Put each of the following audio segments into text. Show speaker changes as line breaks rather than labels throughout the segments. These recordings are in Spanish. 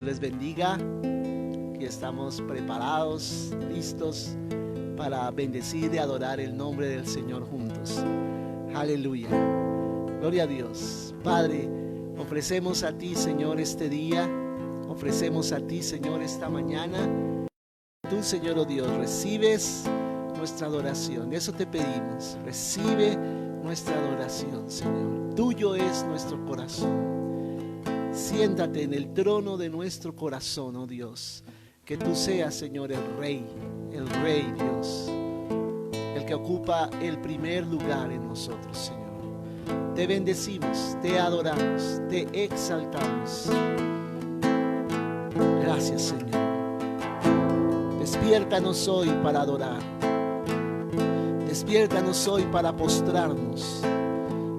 Les bendiga, que estamos preparados, listos para bendecir y adorar el nombre del Señor juntos. Aleluya, gloria a Dios. Padre, ofrecemos a ti, Señor, este día, ofrecemos a ti, Señor, esta mañana. Tú, Señor, oh Dios, recibes nuestra adoración, eso te pedimos. Recibe nuestra adoración, Señor. Tuyo es nuestro corazón. Siéntate en el trono de nuestro corazón, oh Dios. Que tú seas, Señor, el Rey Dios, el que ocupa el primer lugar en nosotros, Señor. Te bendecimos, te adoramos, te exaltamos. Gracias, Señor. Despiértanos hoy para adorar. Despiértanos hoy para postrarnos.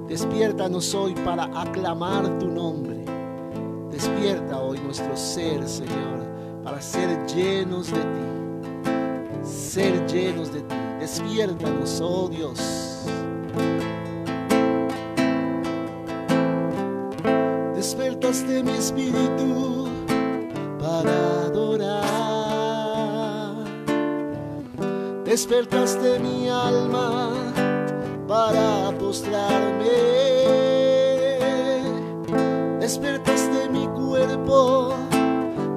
Despiértanos hoy para aclamar tu nombre. Despierta hoy nuestro ser, Señor, para ser llenos de ti. Ser llenos de ti. Despiértanos, oh Dios. Despertaste mi espíritu para adorar. Despertaste mi alma para postrarme. Despertaste mi cuerpo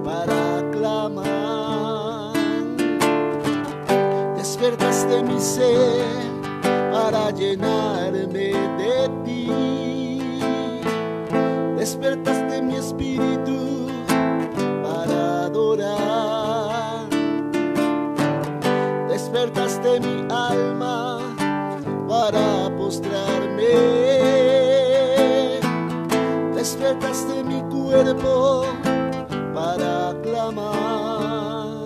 para aclamar. Despertaste mi ser para llenarme de ti. Despertaste mi espíritu para adorar. Despertaste mi alma para postrarme. Despertaste mi cuerpo para aclamar.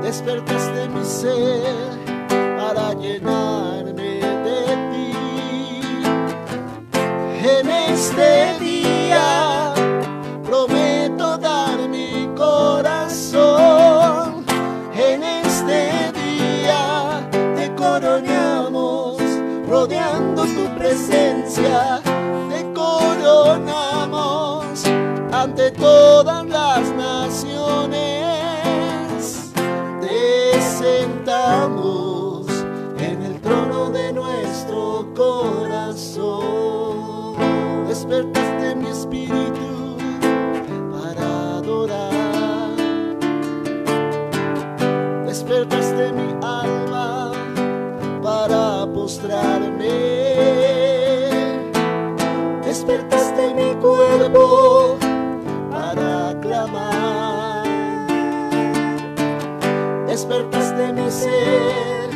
Despertaste mi ser para llenarme de ti. En este día prometo dar mi corazón. En este día te coronamos, rodeando tu presencia. Coronamos ante todas las naciones. Te sentamos en el trono de nuestro corazón. Despertaste mi espíritu para adorar. Despertaste mi alma para postrarme. Despertaste mi cuerpo para aclamar. Despertaste mi ser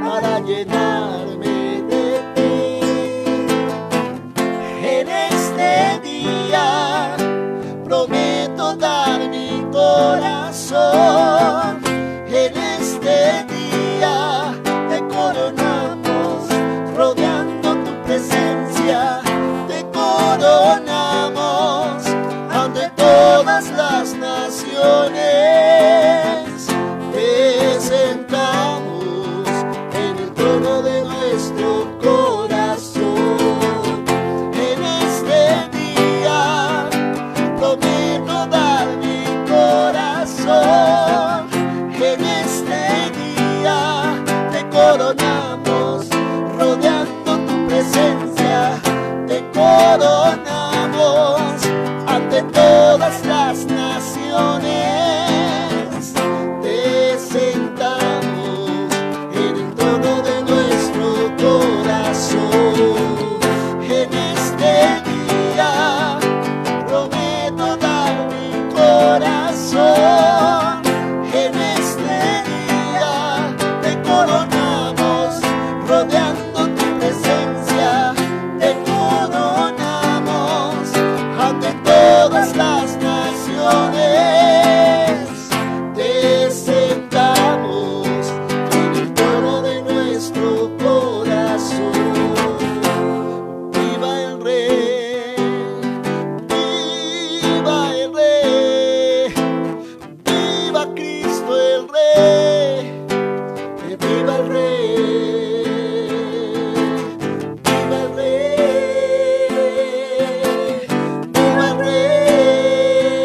para llenarme de ti. En este día prometo dar mi corazón. En este día te coronamos, rodeando tu presencia. Coronamos ante todas las naciones. Te sentamos en el trono de nuestro corazón. En este día prometo dar mi corazón. En este día te coronamos, rodeando tu presencia. Te coronamos ante todas las naciones. Te sentamos en el trono de nuestro corazón. En este día prometo dar mi corazón. En este día te coronamos, rodeando tu presencia. Te coronamos ante todas las naciones. Te sentamos en el trono de nuestro corazón. Viva el Rey, viva el Rey, viva Cristo el Rey, viva el Rey. Viva el Rey, viva el Rey.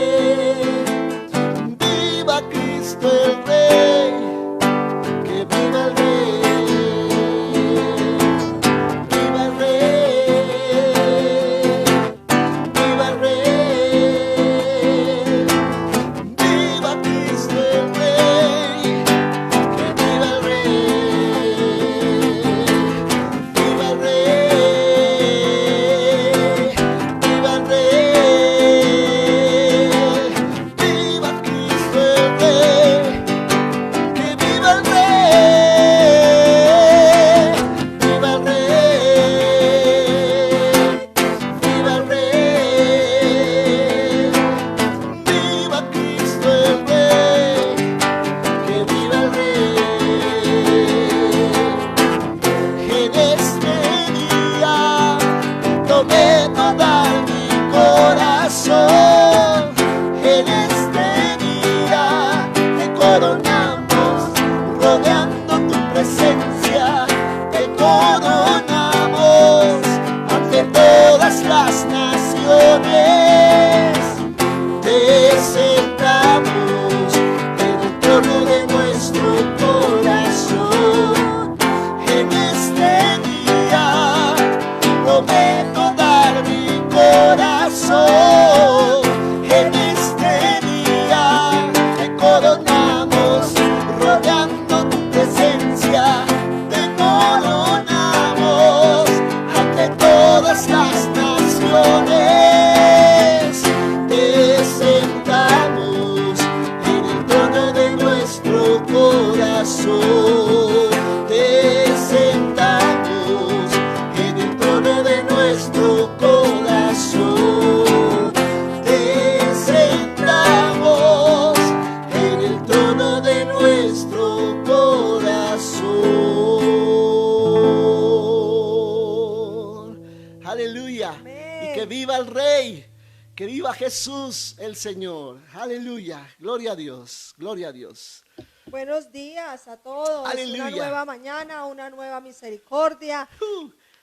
Jesús el Señor. Aleluya. Gloria a Dios. Gloria a Dios.
Buenos días a todos.
Aleluya.
Una nueva mañana, una nueva misericordia,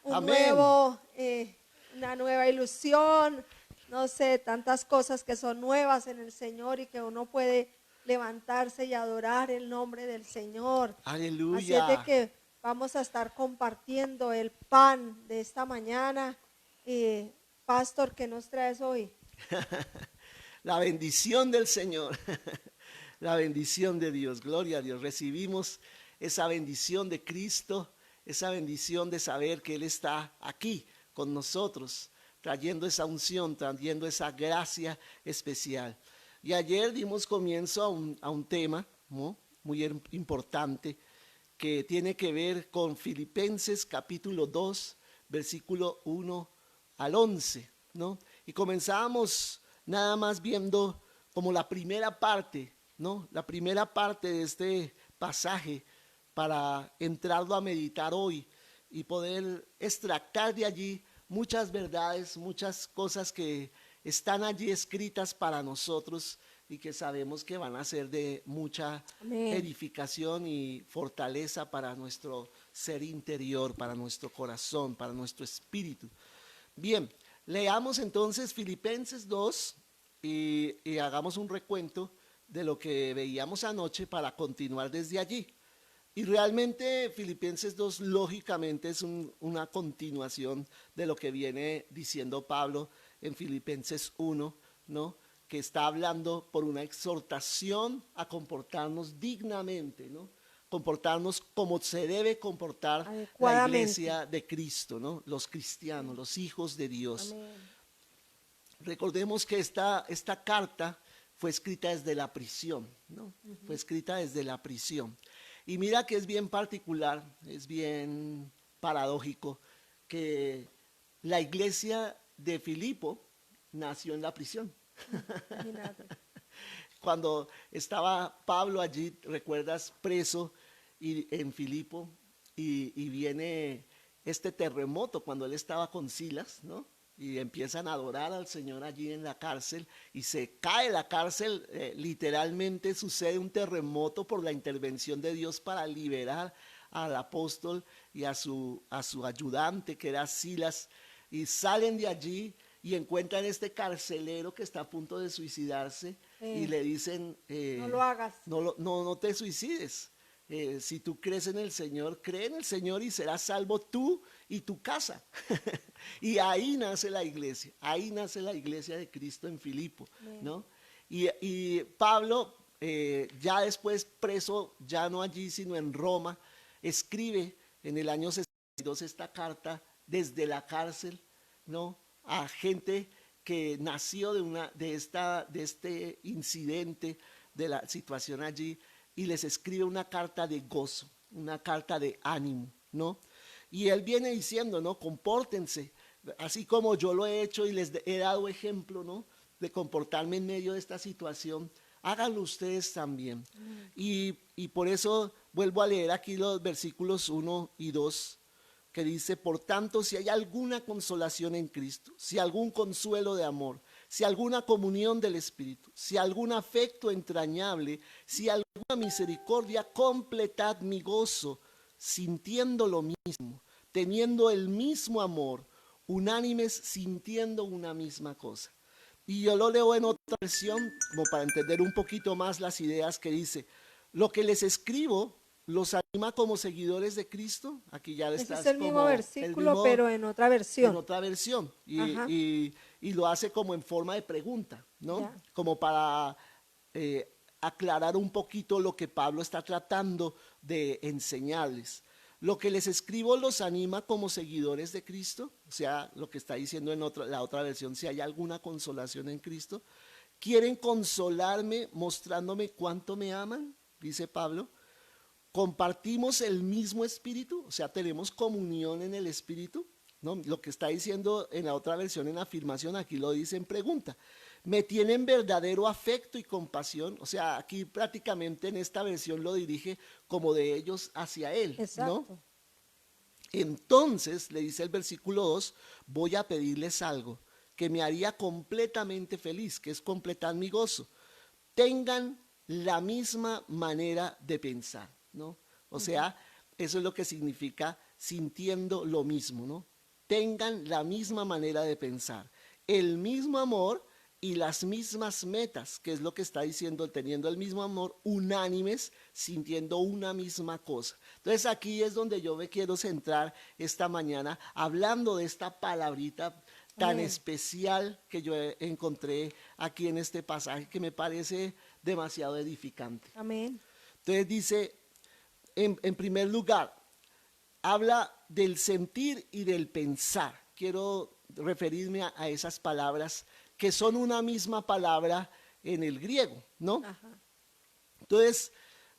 Amén.
una nueva ilusión. No sé, tantas cosas que son nuevas en el Señor y que uno puede levantarse y adorar el nombre del Señor.
Aleluya.
Así es de que vamos a estar compartiendo el pan de esta mañana. Pastor, ¿qué nos traes hoy?
La bendición del Señor. La bendición de Dios. Gloria a Dios. Recibimos esa bendición de Cristo, esa bendición de saber que Él está aquí con nosotros, trayendo esa unción, trayendo esa gracia especial. Y ayer dimos comienzo a un tema, ¿no?, muy importante, que tiene que ver con Filipenses capítulo 2, versículo 1 al 11, ¿no? Y comenzábamos nada más viendo como la primera parte, ¿no? La primera parte de este pasaje para entrarlo a meditar hoy y poder extractar de allí muchas verdades, muchas cosas que están allí escritas para nosotros y que sabemos que van a ser de mucha
Amén.
edificación y fortaleza para nuestro ser interior, para nuestro corazón, para nuestro espíritu. Bien, leamos entonces Filipenses 2 y hagamos un recuento de lo que veíamos anoche para continuar desde allí. Y realmente Filipenses 2 lógicamente es una continuación de lo que viene diciendo Pablo en Filipenses 1, ¿no?, que está hablando por una exhortación a comportarnos dignamente, ¿no?, comportarnos como se debe comportar la iglesia de Cristo, ¿no?, los cristianos, los hijos de Dios.
Amén.
Recordemos que esta carta fue escrita desde la prisión, ¿no? Fue escrita desde la prisión. Y mira que es bien particular, es bien paradójico que la iglesia de Filipo nació en la prisión.
Imagínate.
Cuando estaba Pablo allí, recuerdas, preso en Filipo, y viene este terremoto cuando él estaba con Silas, ¿no? Y empiezan a adorar al Señor allí en la cárcel y se cae la cárcel, literalmente sucede un terremoto por la intervención de Dios para liberar al apóstol y a su ayudante, que era Silas, y salen de allí y encuentran este carcelero que está a punto de suicidarse y le dicen,
no lo hagas.
No te suicides. Si tú crees en el Señor, cree en el Señor y serás salvo tú y tu casa. Y ahí nace la iglesia de Cristo en Filipo, ¿no? Y Pablo, ya después preso, ya no allí, sino en Roma, escribe en el año 62 esta carta desde la cárcel, ¿no?, a gente que nació de este incidente, de la situación allí, y les escribe una carta de gozo, una carta de ánimo, ¿no? Y él viene diciendo, ¿no?, compórtense, así como yo lo he hecho y les he dado ejemplo, ¿no?, de comportarme en medio de esta situación, háganlo ustedes también. Y por eso vuelvo a leer aquí los versículos 1 y 2, que dice, por tanto, si hay alguna consolación en Cristo, si algún consuelo de amor, si alguna comunión del Espíritu, si algún afecto entrañable, si alguna misericordia, completad mi gozo, sintiendo lo mismo, teniendo el mismo amor, unánimes, sintiendo una misma cosa. Y yo lo leo en otra versión, como para entender un poquito más las ideas, que dice, lo que les escribo los anima como seguidores de Cristo. Aquí ya
Ese
estás
es el
como
mismo versículo, pero en otra versión.
En otra versión. Y lo hace como en forma de pregunta, ¿no?
Ya.
Como para aclarar un poquito lo que Pablo está tratando de enseñarles. Lo que les escribo los anima como seguidores de Cristo, o sea, lo que está diciendo en la otra versión, si hay alguna consolación en Cristo. Quieren consolarme mostrándome cuánto me aman, dice Pablo. Compartimos el mismo espíritu, o sea, tenemos comunión en el espíritu, ¿no? Lo que está diciendo en la otra versión en afirmación, aquí lo dice en pregunta. Me tienen verdadero afecto y compasión, o sea, aquí prácticamente en esta versión lo dirige como de ellos hacia él,
Exacto.
¿no? Entonces, le dice el versículo 2, voy a pedirles algo. que me haría completamente feliz, que es completar mi gozo. Tengan la misma manera de pensar, ¿no? O sea, eso es lo que significa sintiendo lo mismo, ¿no? Tengan la misma manera de pensar, el mismo amor y las mismas metas, que es lo que está diciendo, teniendo el mismo amor, unánimes, sintiendo una misma cosa. Entonces aquí es donde yo me quiero centrar esta mañana, hablando de esta palabrita tan
Amén.
especial que yo encontré aquí en este pasaje, que me parece demasiado edificante.
Amén.
Entonces dice, en primer lugar, habla del sentir y del pensar. Quiero referirme a esas palabras que son una misma palabra en el griego, ¿no?
Ajá.
Entonces,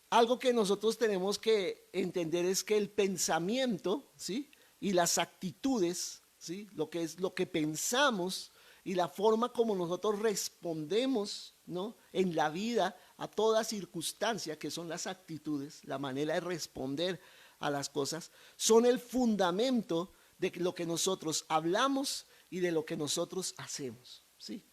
algo que nosotros tenemos que entender es que el pensamiento, ¿sí? Y las actitudes, ¿sí? Lo que pensamos y la forma como nosotros respondemos, ¿no? En la vida a toda circunstancia, que son las actitudes, la manera de responder a las cosas, son el fundamento de lo que nosotros hablamos y de lo que nosotros hacemos, ¿sí?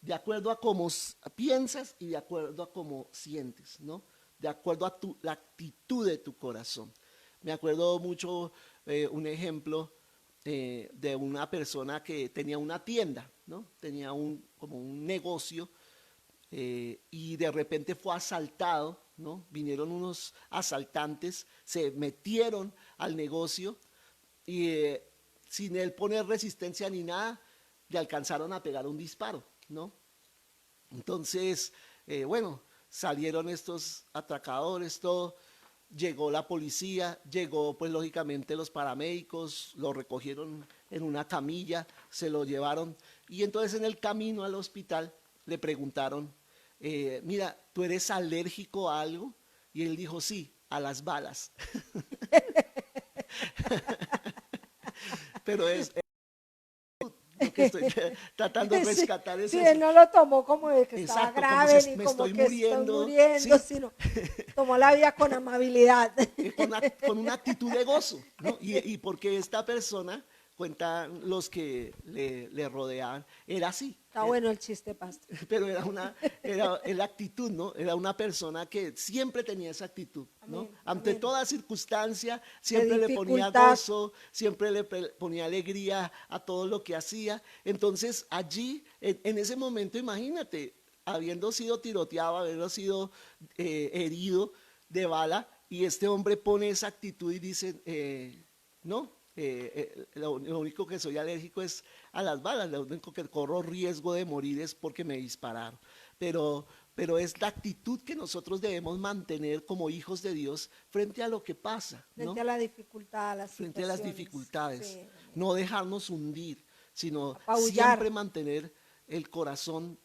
De acuerdo a cómo piensas y de acuerdo a cómo sientes, ¿no? De acuerdo a la actitud de tu corazón. Me acuerdo mucho un ejemplo de una persona que tenía una tienda, ¿no? Tenía como un negocio y de repente fue asaltado, ¿no? Vinieron unos asaltantes, se metieron al negocio y sin él poner resistencia ni nada, le alcanzaron a pegar un disparo, ¿no? Entonces, bueno, salieron estos atracadores, todo, llegó la policía, llegó pues lógicamente los paramédicos, lo recogieron en una camilla, se lo llevaron y entonces en el camino al hospital le preguntaron, mira, ¿tú eres alérgico a algo? Y él dijo, sí, a las balas. Pero es lo que estoy tratando de rescatar es
Sí,
eso.
él no lo tomó como de que estaba
Exacto, como
grave, ni
me
como
estoy
que estoy
muriendo,
muriendo,
¿sí?
sino tomó la vida con amabilidad.
Con una actitud de gozo, ¿no? Y porque esta persona, cuentan los que le rodeaban, era así.
Está bueno el chiste, pastor.
Pero era la actitud, ¿no? Era una persona que siempre tenía esa actitud, ¿no?
Amén,
Ante
amén.
toda circunstancia, siempre le ponía
dificultad.
gozo, siempre le ponía alegría a todo lo que hacía. Entonces, allí, en ese momento, imagínate, habiendo sido tiroteado, habiendo sido herido de bala, y este hombre pone esa actitud y dice, no, lo único que soy alérgico es a las balas, lo único que corro riesgo de morir es porque me dispararon. Pero es la actitud que nosotros debemos mantener como hijos de Dios frente a lo que pasa, ¿no?
Frente a la dificultad, a las
Frente a las
situaciones.
dificultades.
Sí,
No dejarnos hundir, sino
apabullar.
siempre mantener el corazón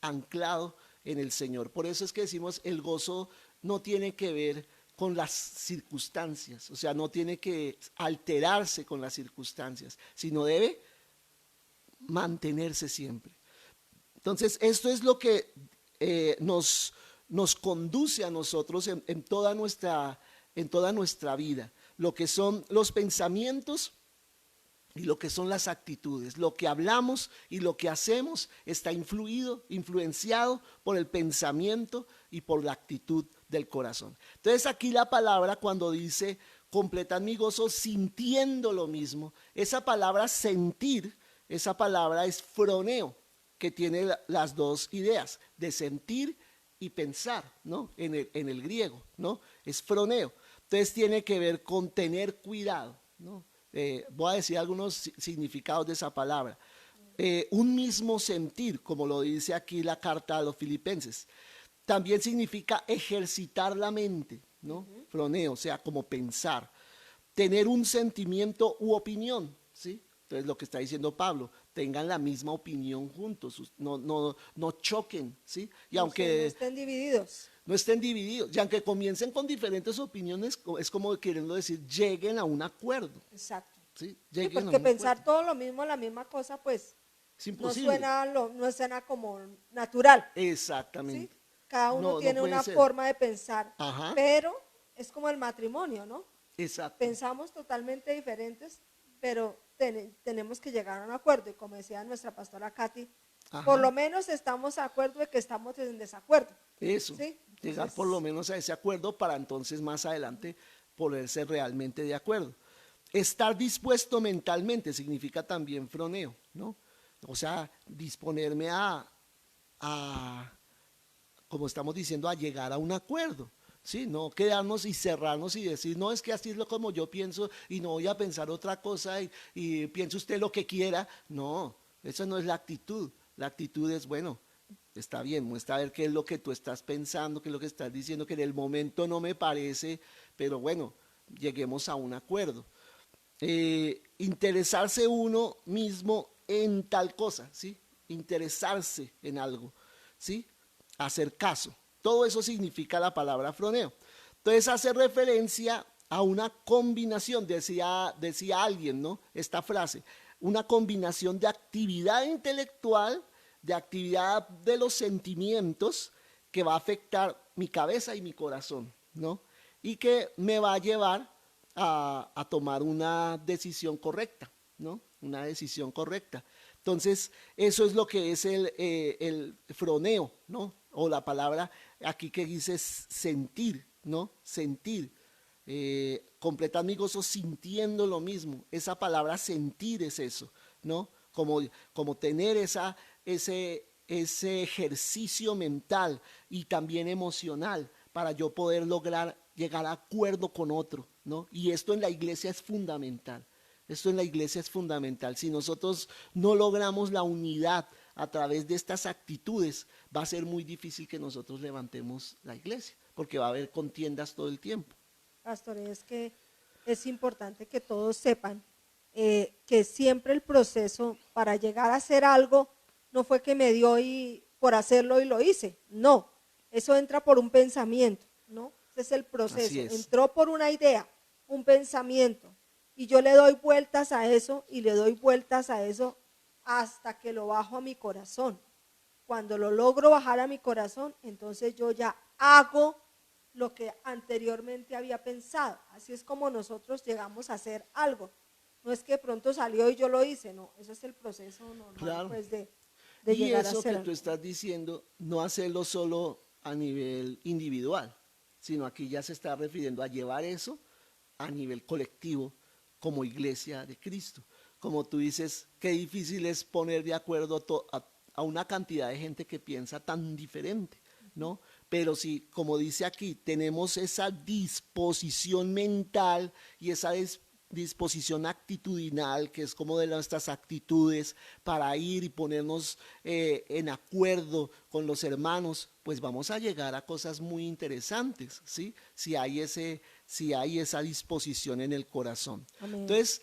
anclado en el Señor. Por eso es que decimos, el gozo no tiene que ver con las circunstancias, o sea, no tiene que alterarse con las circunstancias, sino debe mantenerse siempre. Entonces, esto es lo que nos conduce a nosotros en toda nuestra vida, lo que son los pensamientos y lo que son las actitudes. Lo que hablamos y lo que hacemos está influenciado por el pensamiento y por la actitud del corazón. Entonces aquí la palabra cuando dice completan mi gozo sintiendo lo mismo, esa palabra sentir, esa palabra es froneo, que tiene las dos ideas, de sentir y pensar, ¿no? En el griego, ¿no? Es froneo. Entonces tiene que ver con tener cuidado, ¿no? Voy a decir algunos significados de esa palabra. Un mismo sentir, como lo dice aquí la carta a los filipenses. También significa ejercitar la mente, ¿no? Froneo, o sea, como pensar. Tener un sentimiento u opinión, ¿sí? Entonces lo que está diciendo Pablo, tengan la misma opinión juntos, no choquen, ¿sí? Y
no
aunque
estén divididos.
no estén divididos, y aunque comiencen con diferentes opiniones, es como queriendo decir, lleguen a un acuerdo.
Exacto.
¿Sí?
Sí,
Lleguen a
porque
un
pensar
acuerdo.
todo lo mismo, la misma cosa, pues
Es imposible.
no suena como natural. ¿Sí?
Exactamente.
Cada uno
No
tiene
puede
una
ser.
forma de pensar,
Ajá.
pero es como el matrimonio, ¿no?
Exacto.
Pensamos totalmente diferentes, pero tenemos que llegar a un acuerdo. Y como decía nuestra pastora Katy,
Ajá.
por lo menos estamos de acuerdo de que estamos en desacuerdo.
Eso,
¿Sí?
llegar
Entonces,
por lo menos a ese acuerdo para entonces más adelante ponerse realmente de acuerdo. Estar dispuesto mentalmente significa también froneo, ¿no? O sea, disponerme a, como estamos diciendo, a llegar a un acuerdo, ¿sí? No quedarnos y cerrarnos y decir, no, es que así es lo como yo pienso y no voy a pensar otra cosa y piense usted lo que quiera. No, esa no es la actitud. La actitud es, bueno, está bien, muestra a ver qué es lo que tú estás pensando, qué es lo que estás diciendo, que en el momento no me parece, pero bueno, lleguemos a un acuerdo. Interesarse uno mismo en tal cosa, ¿sí? Interesarse en algo, ¿sí? Hacer caso. Todo eso significa la palabra froneo. Entonces hace referencia a una combinación, decía alguien, ¿no? Esta frase, una combinación de actividad intelectual, de actividad de los sentimientos que va a afectar mi cabeza y mi corazón, ¿no? Y que me va a llevar a tomar una decisión correcta, ¿no? Una decisión correcta. Entonces, eso es lo que es el froneo, ¿no? O la palabra aquí que dice sentir, ¿no? Sentir. Completar mi gozo sintiendo lo mismo. Esa palabra sentir es eso, ¿no? Como tener ese ejercicio mental y también emocional para yo poder lograr llegar a acuerdo con otro, ¿no? Y esto en la iglesia es fundamental. Esto en la iglesia es fundamental. Si nosotros no logramos la unidad a través de estas actitudes, va a ser muy difícil que nosotros levantemos la iglesia, porque va a haber contiendas todo el tiempo.
pastor, es que es importante que todos sepan que siempre el proceso para llegar a hacer algo no fue que me dio y por hacerlo y lo hice. No, eso entra por un pensamiento, ¿no? Ese es el proceso. Entró por una idea, un pensamiento, y yo le doy vueltas a eso y le doy vueltas a eso hasta que lo bajo a mi corazón. Cuando lo logro bajar a mi corazón, entonces yo ya hago lo que anteriormente había pensado. Así es como nosotros llegamos a hacer algo. No es que pronto salió y yo lo hice, no, ese es el proceso normal,
claro,
pues de
y
llegar a
eso
hacer
que
algo.
tú estás diciendo, no hacerlo solo a nivel individual, sino aquí ya se está refiriendo a llevar eso a nivel colectivo como iglesia de Cristo. Como tú dices, qué difícil es poner de acuerdo a una cantidad de gente que piensa tan diferente, ¿no? Pero si, como dice aquí, tenemos esa disposición mental y esa disposición actitudinal, que es como de nuestras actitudes para ir y ponernos en acuerdo con los hermanos, pues vamos a llegar a cosas muy interesantes, ¿sí? Si hay esa disposición en el corazón.
Amén.
Entonces,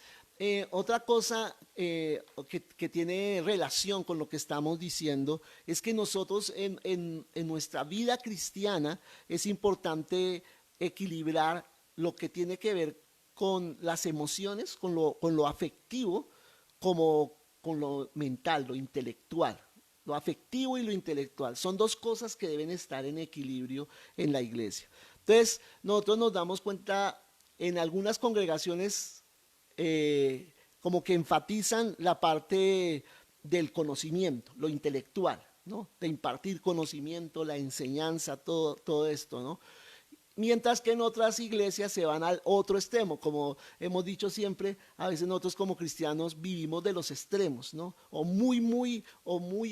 otra cosa que tiene relación con lo que estamos diciendo es que nosotros en nuestra vida cristiana es importante equilibrar lo que tiene que ver con las emociones, con lo afectivo, como con lo mental, lo intelectual. Lo afectivo y lo intelectual son dos cosas que deben estar en equilibrio en la iglesia. Entonces, nosotros nos damos cuenta en algunas congregaciones como que enfatizan la parte del conocimiento, lo intelectual, ¿no? De impartir conocimiento, la enseñanza, todo esto, ¿no? Mientras que en otras iglesias se van al otro extremo, como hemos dicho siempre, a veces nosotros como cristianos vivimos de los extremos, ¿no? O muy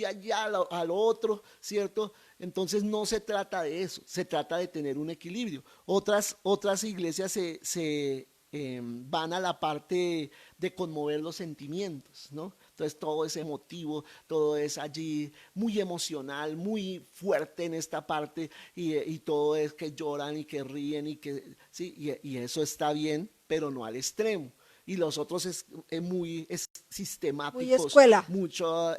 allá a lo otro, ¿cierto? Entonces no se trata de eso, se trata de tener un equilibrio. Otras iglesias se van a la parte de conmover los sentimientos, ¿no? Entonces todo es emotivo, todo es allí muy emocional, muy fuerte en esta parte y todo es que lloran y que ríen sí, y eso está bien, pero no al extremo. Y los otros es sistemáticos,
muy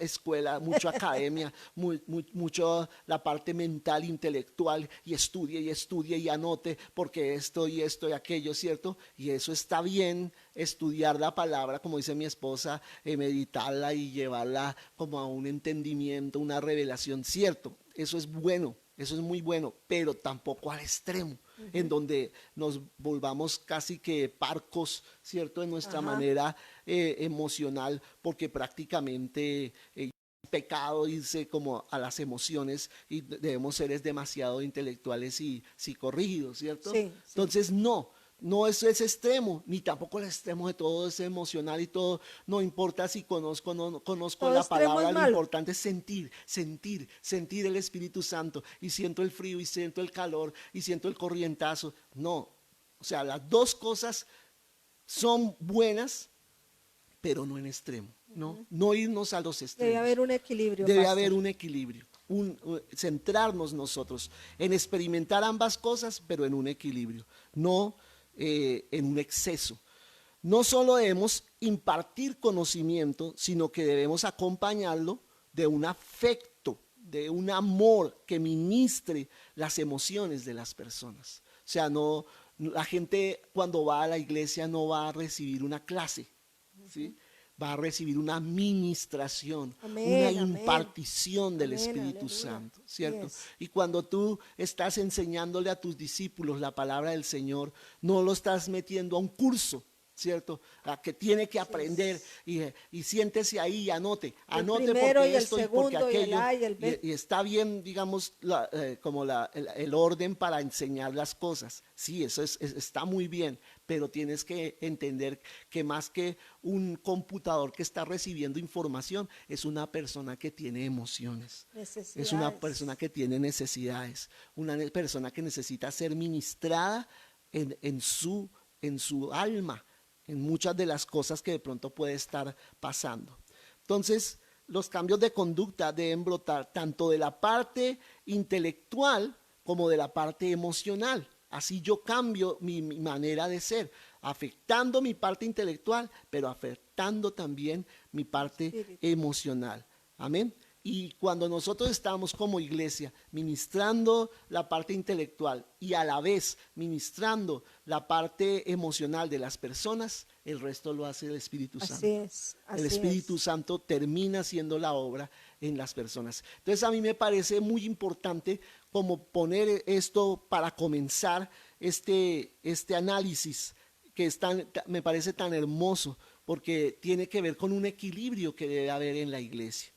escuela,
mucha academia, mucho la parte mental, intelectual, y estudie y anote, porque esto y aquello, ¿cierto? Y eso está bien, estudiar la palabra, como dice mi esposa, meditarla y llevarla como a un entendimiento, una revelación, ¿cierto? Eso es bueno, eso es muy bueno, pero tampoco al extremo, en donde nos volvamos casi que parcos, ¿cierto? En nuestra
Ajá.
manera emocional, porque prácticamente pecado irse como a las emociones y debemos ser es demasiado intelectuales y psicorrígidos, ¿cierto?
Sí, sí.
Entonces no es ese extremo, ni tampoco el extremo de todo ese emocional y todo, no importa si conozco o no conozco
Todo
la
extremo es
palabra, lo
malo.
importante es sentir el Espíritu Santo y siento el frío y siento el calor y siento el corrientazo, no, o sea, las dos cosas son buenas, pero no en extremo, no irnos a los
Debe
extremos.
haber un equilibrio,
Debe
pastor.
haber un equilibrio, centrarnos nosotros en experimentar ambas cosas, pero en un equilibrio, no en un exceso. No solo debemos impartir conocimiento, sino que debemos acompañarlo de un afecto, de un amor que ministre las emociones de las personas. O sea, la gente cuando va a la iglesia no va a recibir una clase, ¿sí? Va a recibir una ministración, una
Amén, amén.
impartición del
Amén,
Espíritu
aleluya.
Santo,
Así
¿cierto?
es.
Y cuando tú estás enseñándole a tus discípulos la palabra del Señor, no lo estás metiendo a un curso, ¿cierto? A que tiene que
Así
aprender
es.
y siéntese ahí y
El
anote
primero y
porque
el
esto y porque
segundo y el
aquello.
A y el B.
Y está bien, digamos, como el orden para enseñar las cosas. Sí, eso está muy bien, pero tienes que entender que más que un computador que está recibiendo información, es una persona que tiene emociones. Es una persona
Necesidades.
que tiene necesidades, una persona que necesita ser ministrada en su alma, en muchas de las cosas que de pronto puede estar pasando. Entonces, los cambios de conducta deben brotar tanto de la parte intelectual como de la parte emocional. Así yo cambio mi manera de ser, afectando mi parte intelectual, pero afectando también mi parte
Espíritu.
emocional. Amén. Y cuando nosotros estamos como iglesia ministrando la parte intelectual y a la vez ministrando la parte emocional de las personas, el resto lo hace el Espíritu
Así
Santo.
es,
El
así
Espíritu
es.
Santo termina haciendo la obra en las personas. Entonces a mí me parece muy importante como poner esto para comenzar este análisis que me parece tan hermoso porque tiene que ver con un equilibrio que debe haber en la iglesia.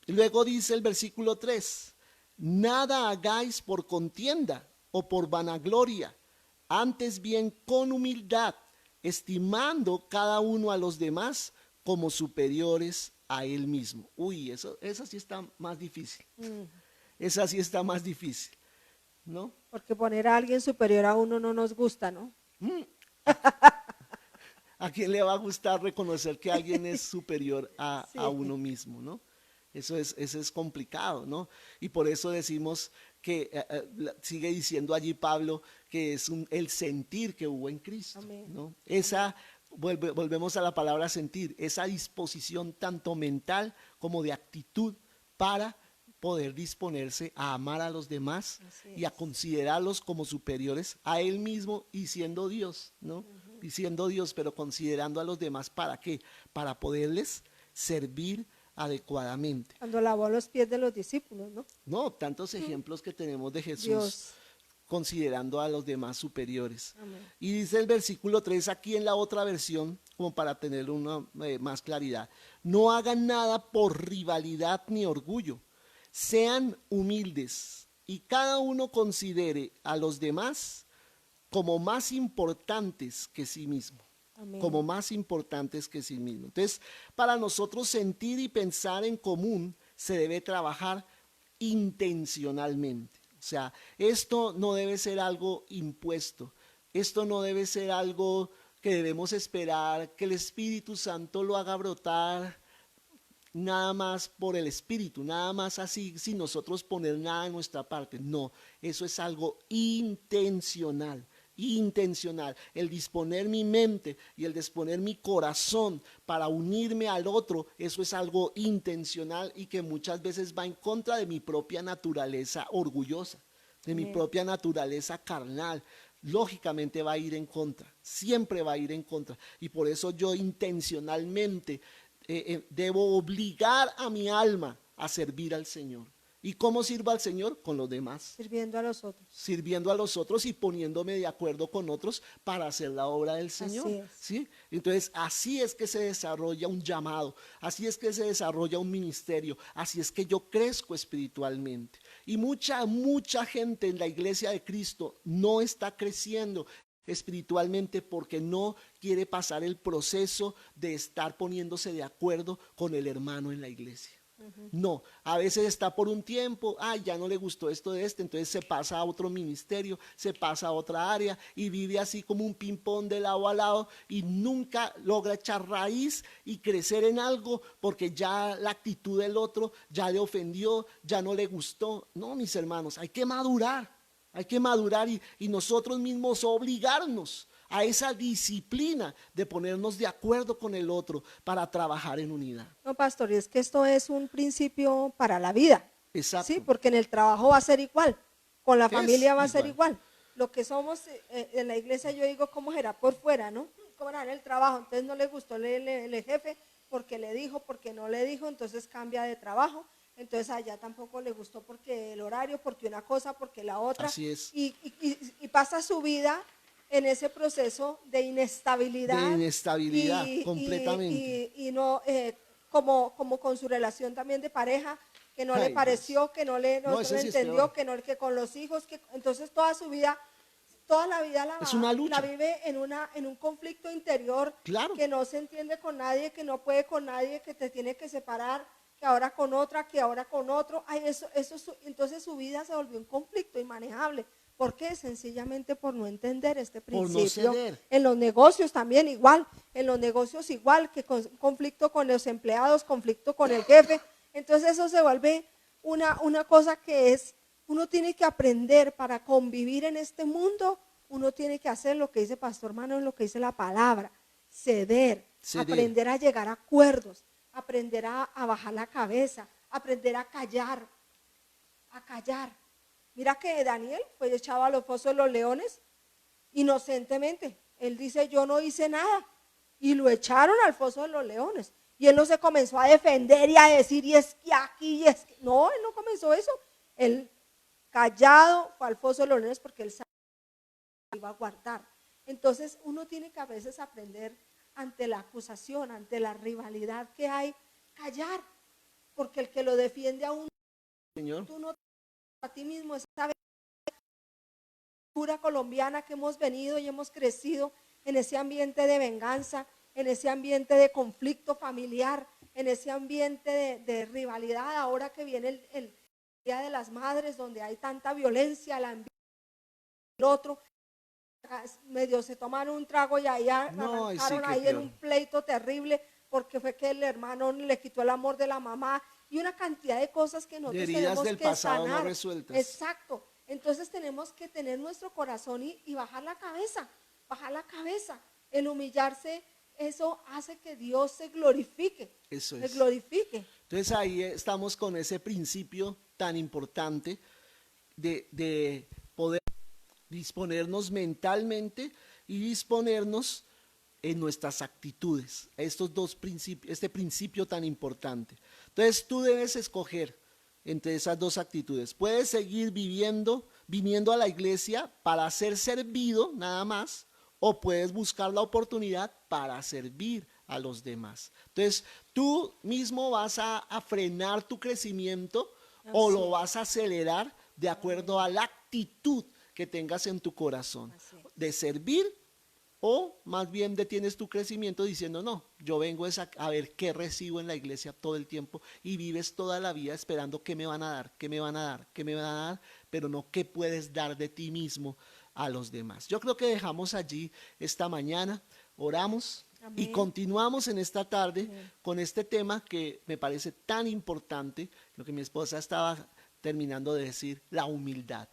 Y luego dice el versículo 3, nada hagáis por contienda o por vanagloria, antes bien con humildad, estimando cada uno a los demás como superiores a él mismo. Uy, esa sí está más difícil. Esa sí está más difícil, ¿no?
Porque poner a alguien superior a uno no nos gusta, ¿no?
¿A quién le va a gustar reconocer que alguien es superior a
Sí,
uno mismo, no? Eso es complicado, ¿no? Y por eso decimos que, sigue diciendo allí Pablo, que es el sentir que hubo en Cristo,
amén.
¿no?
Amén.
Volvemos a la palabra sentir, esa disposición tanto mental como de actitud para poder disponerse a amar a los demás
Así
y a
es.
considerarlos como superiores a él mismo y siendo Dios, ¿no? Y siendo Dios, pero considerando a los demás, ¿para qué? Para poderles servir adecuadamente.
Cuando lavó los pies de los discípulos, ¿no?
No, tantos ejemplos que tenemos de Jesús
Dios.
considerando a los demás superiores.
Amén.
Y dice el versículo 3 aquí en la otra versión, como para tener más claridad, no hagan nada por rivalidad ni orgullo, sean humildes y cada uno considere a los demás como más importantes que sí mismo. Como
Amén.
más importantes que sí mismo. Entonces, para nosotros sentir y pensar en común, se debe trabajar intencionalmente. O sea, esto no debe ser algo impuesto. Esto no debe ser algo que debemos esperar que el Espíritu Santo lo haga brotar nada más por el Espíritu, nada más así, sin nosotros poner nada en nuestra parte. No, eso es algo intencional. El disponer mi mente y el disponer mi corazón para unirme al otro, eso es algo intencional y que muchas veces va en contra de mi propia naturaleza orgullosa, de mi
Amén.
propia naturaleza carnal. Lógicamente va a ir en contra, siempre va a ir en contra. Y por eso yo intencionalmente debo obligar a mi alma a servir al Señor. ¿Y cómo sirvo al Señor? Con los demás,
Sirviendo a los otros.
sirviendo a los otros y poniéndome de acuerdo con otros para hacer la obra del Señor.
Así es.
¿Sí? Entonces, así es que se desarrolla un llamado, así es que se desarrolla un ministerio, así es que yo crezco espiritualmente. Y mucha gente en la iglesia de Cristo no está creciendo espiritualmente porque no quiere pasar el proceso de estar poniéndose de acuerdo con el hermano en la iglesia. No, a veces está por un tiempo, ya no le gustó esto de entonces se pasa a otro ministerio, se pasa a otra área y vive así como un ping-pong de lado a lado y nunca logra echar raíz y crecer en algo porque ya la actitud del otro ya le ofendió, ya no le gustó. No, mis hermanos, hay que madurar y nosotros mismos obligarnos a esa disciplina de ponernos de acuerdo con el otro para trabajar en unidad.
No, pastor, y es que esto es un principio para la vida.
Exacto.
Sí, porque en el trabajo va a ser igual, con la familia va a ser
igual.
igual. Lo que somos en la iglesia, yo digo, ¿cómo será por fuera, no? ¿Cómo era en el trabajo? Entonces no le gustó el jefe porque le dijo, porque no le dijo, entonces cambia de trabajo. Entonces allá tampoco le gustó porque el horario, porque una cosa, porque la otra.
Así es.
Y pasa su vida en ese proceso de inestabilidad.
De inestabilidad, completamente.
Y no, como con su relación también de pareja, que no le pareció, que no le entendió, que con los hijos, que entonces toda su vida, toda la vida
es una lucha.
la vive en un conflicto interior,
claro,
que no se entiende con nadie, que no puede con nadie, que te tiene que separar, que ahora con otra, que ahora con otro. Entonces su vida se volvió un conflicto inmanejable. ¿Por qué? Sencillamente por no entender este principio.
Por no ceder.
En los negocios también igual, que conflicto con los empleados, conflicto con el jefe. Entonces eso se vuelve una cosa que es, uno tiene que aprender para convivir en este mundo, uno tiene que hacer lo que dice Pastor Manuel, lo que dice la palabra, ceder. Aprender a llegar a acuerdos, aprender a bajar la cabeza, aprender a callar. Mira que Daniel fue echado a los fosos de los leones inocentemente. Él dice, yo no hice nada. Y lo echaron al foso de los leones. Y él no se comenzó a defender y a decir, y es que aquí, y es que... No, él no comenzó eso. Él callado fue al foso de los leones porque él sabía que iba a guardar. Entonces uno tiene que a veces aprender ante la acusación, ante la rivalidad que hay, callar. Porque el que lo defiende a uno,
Señor,
tú no a ti mismo, esa cultura colombiana que hemos venido y hemos crecido en ese ambiente de venganza, en ese ambiente de conflicto familiar, en ese ambiente de rivalidad, ahora que viene el Día de las Madres, donde hay tanta violencia, la envidia del otro, medio se tomaron un trago y ahí arrancaron ahí en un pleito terrible, porque fue que el hermano le quitó el amor de la mamá, y una cantidad de cosas que nosotros tenemos
del
que
pasado
sanar.
No resueltas.
Exacto. Entonces tenemos que tener nuestro corazón y bajar la cabeza. El humillarse, eso hace que Dios se glorifique.
Eso
se
es.
glorifique.
Entonces ahí estamos con ese principio tan importante de poder disponernos mentalmente y disponernos en nuestras actitudes, estos dos principios, este principio tan importante. Entonces tú debes escoger entre esas dos actitudes. Puedes seguir viniendo a la iglesia para ser servido nada más, o puedes buscar la oportunidad para servir a los demás. Entonces tú mismo vas a frenar tu crecimiento o lo vas a acelerar de acuerdo a la actitud que tengas en tu corazón de servir, o más bien detienes tu crecimiento diciendo, no, yo vengo a ver qué recibo en la iglesia todo el tiempo, y vives toda la vida esperando qué me van a dar, qué me van a dar, qué me van a dar, pero no qué puedes dar de ti mismo a los demás. Yo creo que dejamos allí esta mañana, oramos. Amén. Y continuamos en esta tarde. Amén. Con este tema que me parece tan importante, lo que mi esposa estaba terminando de decir, la humildad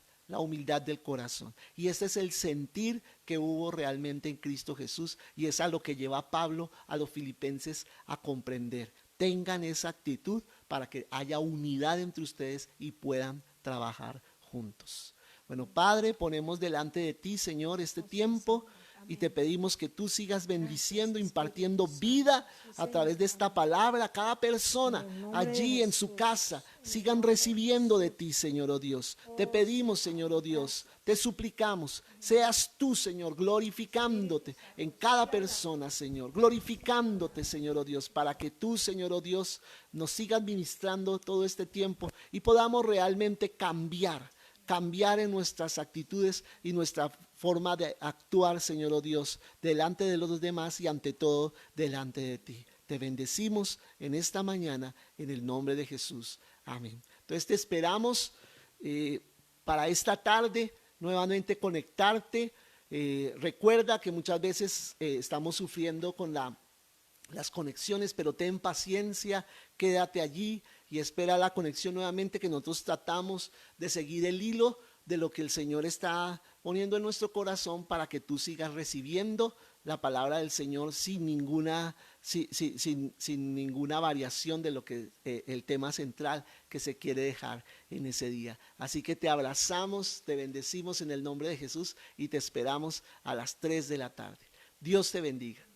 del corazón. Y ese es el sentir que hubo realmente en Cristo Jesús, y es a lo que lleva a Pablo a los filipenses a comprender. Tengan esa actitud para que haya unidad entre ustedes y puedan trabajar juntos. Bueno, Padre, ponemos delante de ti, Señor, este tiempo y te pedimos que tú sigas bendiciendo, impartiendo vida a través de esta palabra a cada persona allí en su casa. Sigan recibiendo de ti, Señor, oh Dios. Te pedimos, Señor, oh Dios, te suplicamos, seas tú, Señor, glorificándote en cada persona, Señor, glorificándote, Señor, oh Dios, para que tú, Señor, oh Dios, nos sigas ministrando todo este tiempo y podamos realmente cambiar en nuestras actitudes y nuestra forma de actuar, Señor, oh Dios, delante de los demás y ante todo delante de ti. Te bendecimos en esta mañana en el nombre de Jesús. Amén. Entonces te esperamos para esta tarde nuevamente conectarte. Recuerda que muchas veces estamos sufriendo con las conexiones, pero ten paciencia, quédate allí y espera la conexión nuevamente, que nosotros tratamos de seguir el hilo de lo que el Señor está poniendo en nuestro corazón para que tú sigas recibiendo la palabra del Señor sin ninguna variación de lo que el tema central que se quiere dejar en ese día. Así que te abrazamos, te bendecimos en el nombre de Jesús y te esperamos a las 3 de la tarde. Dios te bendiga.